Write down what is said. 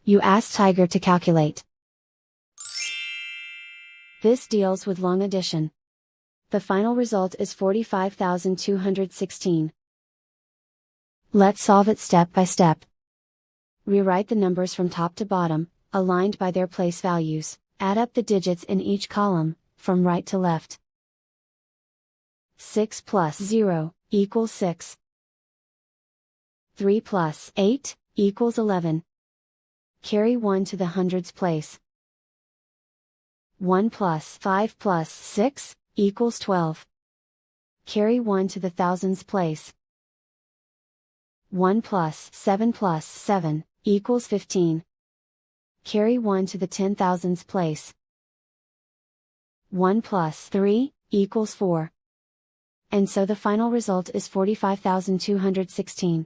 You ask Tiger to calculate. This deals with long addition. The final result is 45,216. Let's solve it step by step. Rewrite the numbers from top to bottom, aligned by their place values. Add up the digits in each column, from right to left. 6 plus 0 equals 6. 3 plus 8 equals 11. Carry 1 to the hundreds place. 1 plus 5 plus 6 equals 12. Carry 1 to the thousands place. 1 plus 7 equals 15. Carry 1 to the 10,000s place. 1 plus 3 equals 4. And so the final result is 45,216.